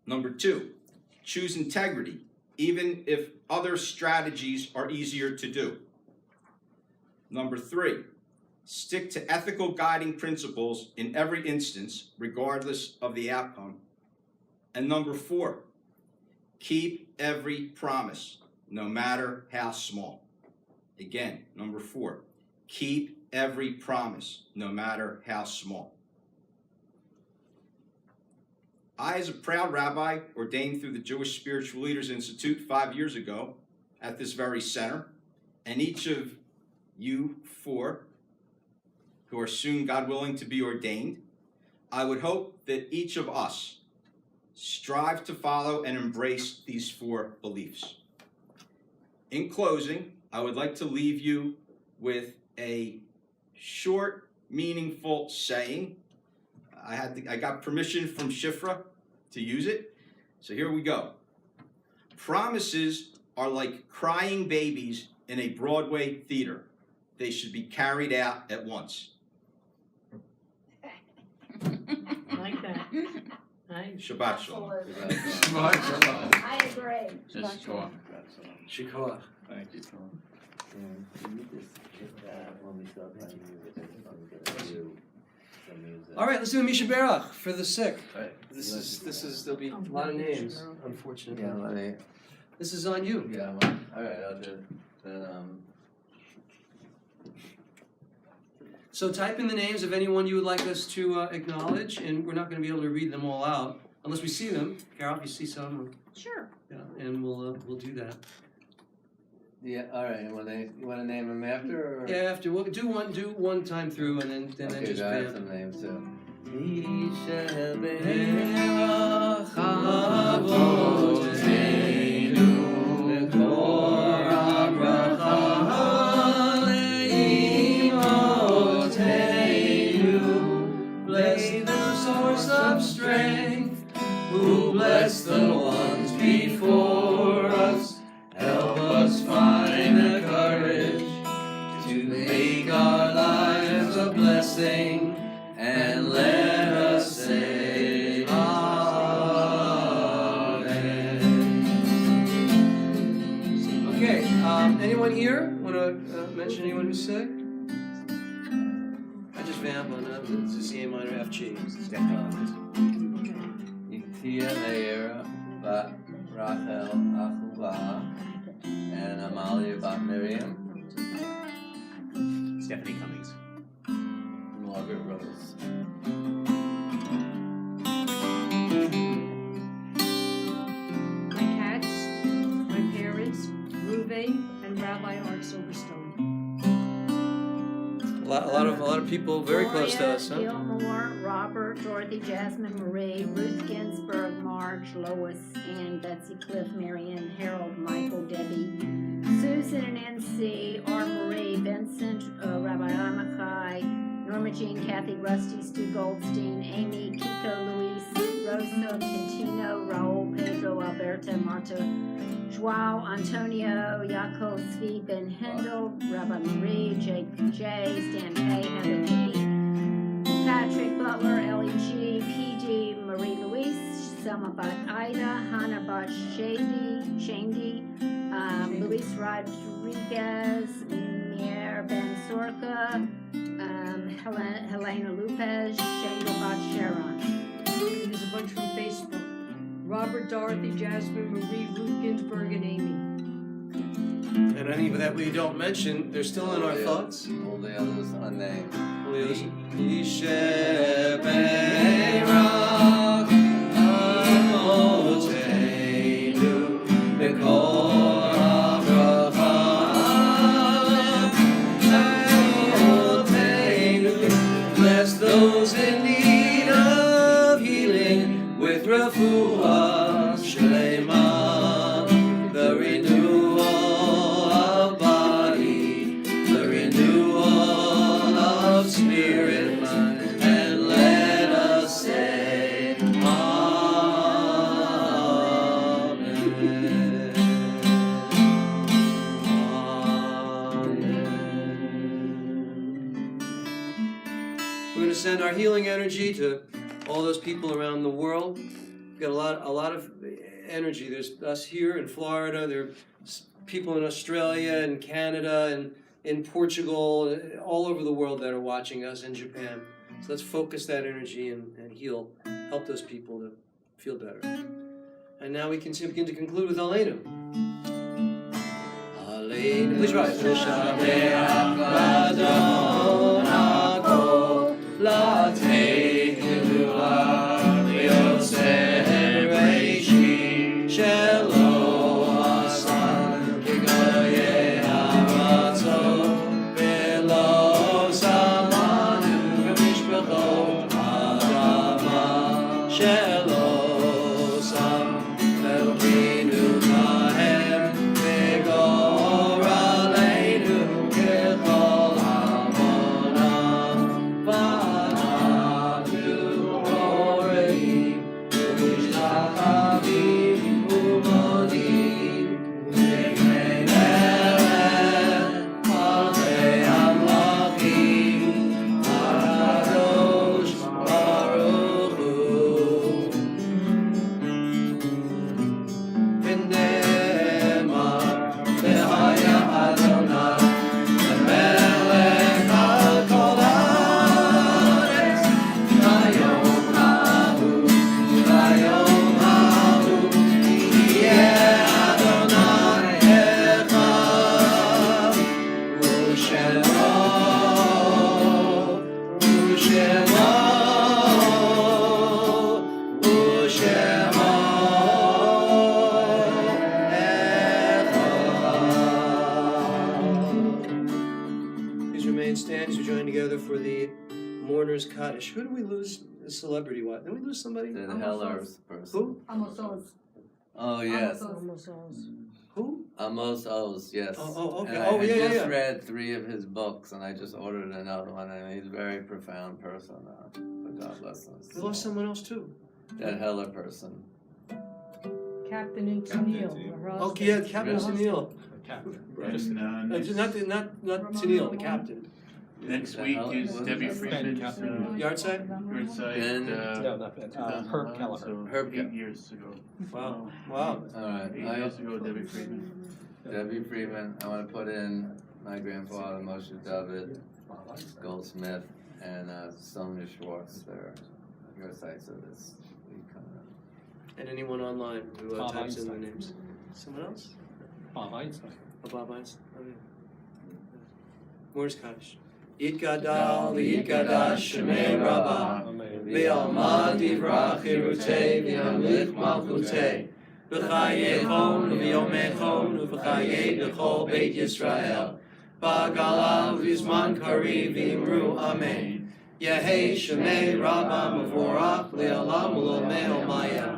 [SPEAKER 6] Number 2, choose integrity, even if other strategies are easier to do. Number 3, stick to ethical guiding principles in every instance, regardless of the outcome. And number 4, keep every promise, no matter how small. Again, number 4, keep every promise, no matter how small. I, as a proud rabbi, ordained through the Jewish Spiritual Leaders Institute 5 years ago at this very center, and each of you 4 who are soon, God willing, to be ordained, I would hope that each of us strive to follow and embrace these 4 beliefs. In closing, I would like to leave you with a short, meaningful saying. I got permission from Shifra to use it. So here we go. Promises are like crying babies in a Broadway theater. They should be carried out at once.
[SPEAKER 2] I like that. Nice.
[SPEAKER 6] Shabbat Shalom.
[SPEAKER 3] Absolutely. I agree.
[SPEAKER 5] Just talk.
[SPEAKER 1] Shikoach.
[SPEAKER 6] Thank you.
[SPEAKER 4] Can you just hit that when we start playing music? I just want to do some music.
[SPEAKER 1] All right, let's do a Misha Berach for the sick.
[SPEAKER 4] Right.
[SPEAKER 1] This is there'll be a lot of names, unfortunately.
[SPEAKER 4] Yeah, let me.
[SPEAKER 1] This is on you.
[SPEAKER 4] Yeah, well, all right, I'll do it.
[SPEAKER 1] So type in the names of anyone you would like us to acknowledge, and we're not going to be able to read them all out unless we see them. Carol, if you see some,
[SPEAKER 3] Sure.
[SPEAKER 1] yeah, and we'll do that.
[SPEAKER 4] Yeah, all right. You want to name them after? Or?
[SPEAKER 1] Yeah, after we'll do one time through, and then
[SPEAKER 4] Okay,
[SPEAKER 1] just
[SPEAKER 4] I have
[SPEAKER 1] bam.
[SPEAKER 4] some names too.
[SPEAKER 1] Bless the source of strength, who bless the ones before us. Help us find the courage to make our lives a blessing, and let us say Amen. Okay, anyone here want to mention anyone who's sick? I just vamp on that. It's just A minor F G.
[SPEAKER 4] Itia Meir Bat Rachel Achuva and Amalia Bat Miriam.
[SPEAKER 5] Stephanie Cummings.
[SPEAKER 4] Margaret Rose.
[SPEAKER 2] My cats, my parents, Ruvain, and Rabbi Art Silverstone.
[SPEAKER 1] A lot of people very close to us, huh?
[SPEAKER 3] Gilmore, Robert, Dorothy, Jasmine, Marie, Ruth Ginsburg, Marge, Lois, Ann, Betsy, Cliff, Marianne, Harold, Michael, Debbie, Susan and NC, R. Marie, Vincent, Rabbi Amakai, Norma Jean, Kathy, Rusty, Stu Goldstein, Amy, Kiko, Luis, Rosa, Quintino, Raul, Pedro, Alberta, Marta, Joao, Antonio, Yaakov, Zvi, Ben Hendel, Rabbi Marie, Jake J, Stan K, Heather G, Patrick Butler, Ellie G, PD, Marie Louise, Selma Bat Ida, Hannah Bat Shandy, Luis Rodriguez, Mier Ben Sorka, Helena Lopez, Shayla Bat Sharon.
[SPEAKER 2] There's a bunch from Facebook. Robert, Dorothy, Jasmine, Marie, Ruth Ginsburg, and Amy.
[SPEAKER 1] And any that we don't mention, they're still in our thoughts.
[SPEAKER 4] All the others unnamed.
[SPEAKER 1] Bless those in need of healing with refuah shlema, the renewal of body, the renewal of spirit, and let us say We're going to send our healing energy to all those people around the world. We've got a lot of energy. There's us here in Florida. There are people in Australia and Canada and in Portugal, all over the world that are watching us, in Japan. So let's focus that energy and heal, help those people to feel better. And now we can begin to conclude with Aleinu. Aleinu. Please rise. Kaddish. Who did we lose celebrity wise? Did we lose somebody?
[SPEAKER 4] The Heller's person.
[SPEAKER 1] Who?
[SPEAKER 3] Amos Oz.
[SPEAKER 4] Oh, yes.
[SPEAKER 2] Almost all.
[SPEAKER 1] Who?
[SPEAKER 4] Amos Oz, yes.
[SPEAKER 1] Oh, okay.
[SPEAKER 4] And
[SPEAKER 1] Oh,
[SPEAKER 4] I
[SPEAKER 1] yeah,
[SPEAKER 4] just
[SPEAKER 1] yeah.
[SPEAKER 4] read 3 of his books, and I just ordered another one, and he's a very profound person. But God bless him.
[SPEAKER 1] We lost someone else too.
[SPEAKER 4] That Heller person.
[SPEAKER 2] Captain and Tennille.
[SPEAKER 1] Okay, yeah, Captain Tennille.
[SPEAKER 5] Just,
[SPEAKER 1] Not Tennille, the captain.
[SPEAKER 5] next week is Debbie Freeman's
[SPEAKER 1] Yardside?
[SPEAKER 4] Ben,
[SPEAKER 7] Herb Kelleher.
[SPEAKER 5] So
[SPEAKER 4] Herb
[SPEAKER 5] 8 years ago.
[SPEAKER 1] Wow. Wow.
[SPEAKER 4] All right.
[SPEAKER 5] 8 years ago, Debbie Freeman.
[SPEAKER 4] Debbie Freeman. I want to put in my grandfather, Moshe David Goldsmith, and Sonia Schwartz. They're your sites of this week coming up.
[SPEAKER 1] And anyone online who
[SPEAKER 7] Bob
[SPEAKER 1] types in their
[SPEAKER 7] Einstein.
[SPEAKER 1] names. Someone else?
[SPEAKER 7] Bob Einstein.
[SPEAKER 1] Oh, Bob Einstein. Oh, yeah. Where's Kaddish? Yitgadal v'yitgadash shemei Rabbah v'alma divrach chirutei v'hamlich malchutei v'chayechon v'yomechon v'chayei b'chol Beit Yisrael ba'gala v'zman kari v'imru amen Yehei shemei Rabbah mevorach le'olam u'lomei omaya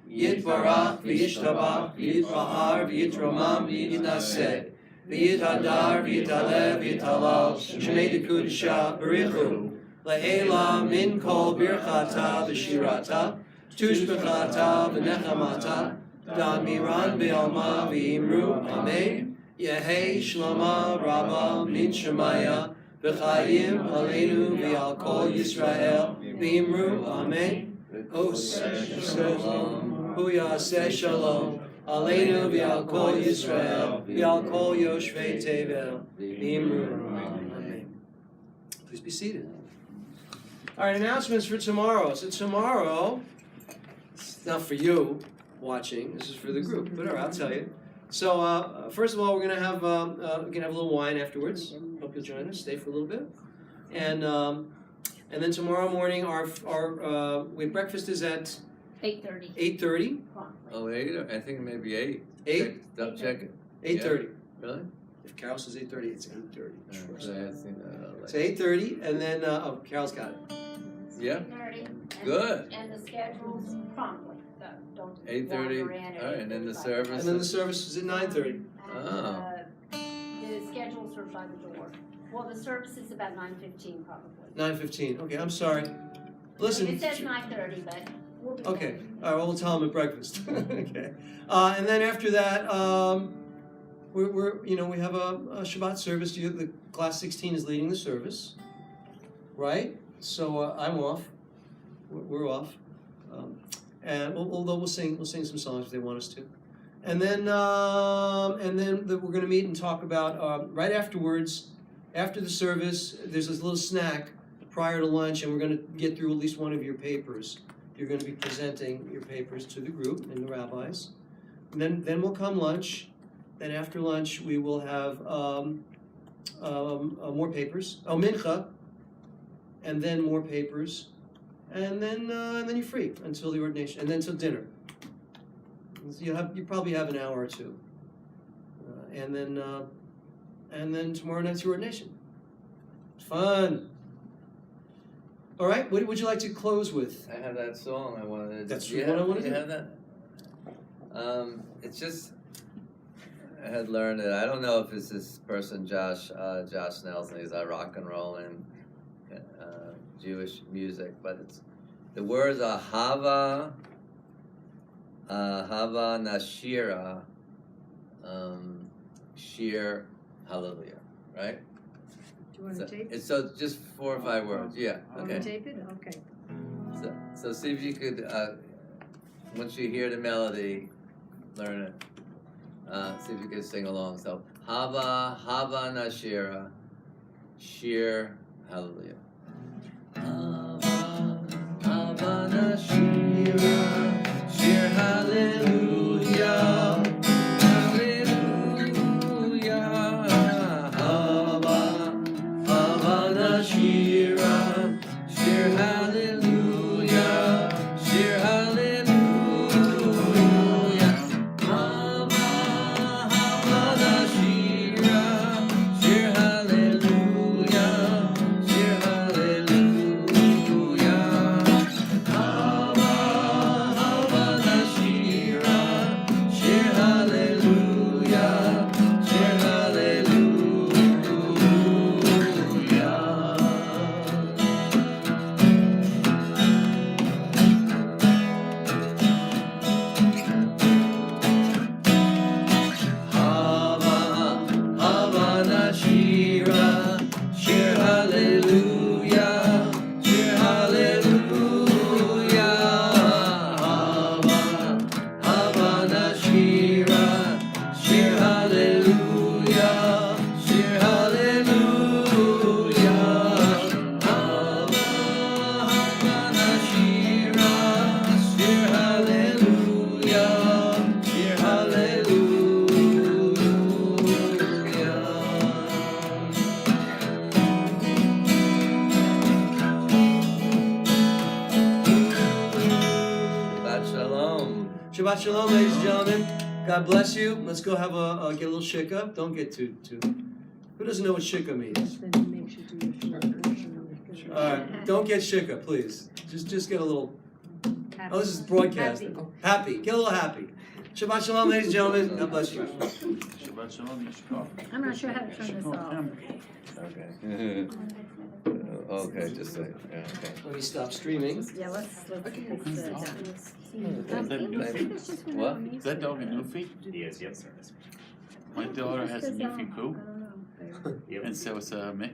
[SPEAKER 1] Yitbarach v'yishtabach v'yitbahar v'yitramam v'yitnaseh V'yitadar, v'yitalev, v'yitalal, Shemei Dekudesha, Barichu, Le'ela min kol birchata v'shirata, Tushbechata v'nechamata, Damiran be'alma v'imru, Amen, Yehei Shlama Rabba min Shemaya, V'chayim aleinu v'al kol Yisrael, V'imru, Amen, Oseh Shalom, Hu Yaseh Shalom, Aleinu v'al kol Yisrael, v'al kol Yoshvei Tevel, v'imru. Amen. Please be seated. All right, announcements for tomorrow. So tomorrow, it's not for you watching. This is for the group. But all right, I'll tell you. So first of all, we're gonna have a little wine afterwards. Hope you'll join us. Stay for a little bit, and then tomorrow morning, our breakfast is at
[SPEAKER 3] 8:30.
[SPEAKER 1] 8:30.
[SPEAKER 4] Oh, 8? I think maybe 8.
[SPEAKER 1] 8.
[SPEAKER 4] Check it.
[SPEAKER 1] 8:30.
[SPEAKER 4] Really?
[SPEAKER 1] If Carol says 8:30, it's 8:30.
[SPEAKER 4] Yeah,
[SPEAKER 1] Sure.
[SPEAKER 4] so I had seen that.
[SPEAKER 1] So 8:30, and then Carol's got it.
[SPEAKER 4] Yeah.
[SPEAKER 3] 8:30.
[SPEAKER 4] Good.
[SPEAKER 3] And the schedules promptly. Don't
[SPEAKER 4] 8:30.
[SPEAKER 3] wander in at
[SPEAKER 4] All right, and then the
[SPEAKER 3] 8:45.
[SPEAKER 4] service.
[SPEAKER 1] And then the service is at 9:30.
[SPEAKER 3] And,
[SPEAKER 4] Oh.
[SPEAKER 3] the schedules are by the door. Well, the service is about 9:15 probably.
[SPEAKER 1] 9:15. Okay, I'm sorry. Listen.
[SPEAKER 3] It says 9:30, but we'll be
[SPEAKER 1] Okay.
[SPEAKER 3] ready.
[SPEAKER 1] All right. Well, we'll tell them at breakfast. Okay. And then after that, we have a Shabbat service. The class 16 is leading the service, right? So I'm off. We're off. And although we'll sing some songs if they want us to. And then we're going to meet and talk about right afterwards. After the service, there's this little snack prior to lunch, and we're going to get through at least one of your papers. You're going to be presenting your papers to the group and the rabbis. And then will come lunch. Then after lunch, we will have more papers. Oh, mincha, and then more papers, and then you're free until the ordination, and then till dinner. So you probably have an hour or two, and then tomorrow night's your ordination. Fun. All right. What would you like to close with?
[SPEAKER 4] I have that song I wanted.
[SPEAKER 1] That's
[SPEAKER 4] Do you
[SPEAKER 1] what I
[SPEAKER 4] have-
[SPEAKER 1] wanted
[SPEAKER 4] do you
[SPEAKER 1] to-
[SPEAKER 4] have that? It's just I had learned it. I don't know if it's this person, Josh Nelson. He's a rock and roll and Jewish music, but it's the words are Hava Nashira, Shir Hallelujah, right?
[SPEAKER 2] Do you want to tape it?
[SPEAKER 4] It's so just 4 or 5 words. Yeah.
[SPEAKER 2] Want to
[SPEAKER 4] Okay.
[SPEAKER 2] tape it? Okay.
[SPEAKER 4] So see if you could, once you hear the melody, learn it. See if you can sing along. So Hava Nashira, Shir Hallelujah. Hava Nashira, Shir Hallelujah, Hallelujah. Hava Nashira, Shir Hallelujah, Shir Hallelujah. Hava Nashira, Shir Hallelujah, Shir Hallelujah.
[SPEAKER 1] Shabbat Shalom, ladies and gentlemen. God bless you. Let's go have get a little shikha. Don't get too. Who doesn't know what shikha means?
[SPEAKER 2] Then he makes you do your short version of it.
[SPEAKER 1] All right, don't get shikha, please. Just get a little.
[SPEAKER 2] Happy.
[SPEAKER 1] Oh, this is broadcasting. Happy. Get a little happy. Shabbat Shalom, ladies and gentlemen. God bless you.
[SPEAKER 5] Shabbat Shalom, Yishkar.
[SPEAKER 3] I'm not sure how to turn this off.
[SPEAKER 4] Okay. Okay, just say, yeah, okay.
[SPEAKER 1] Let me stop streaming.
[SPEAKER 3] Yeah, let's
[SPEAKER 4] What?
[SPEAKER 5] Is that dog a Newfie?
[SPEAKER 8] Yes, yes, sir.
[SPEAKER 5] My daughter has a Newfie poo,
[SPEAKER 3] Oh,
[SPEAKER 8] Yep.
[SPEAKER 5] and so it's a mix.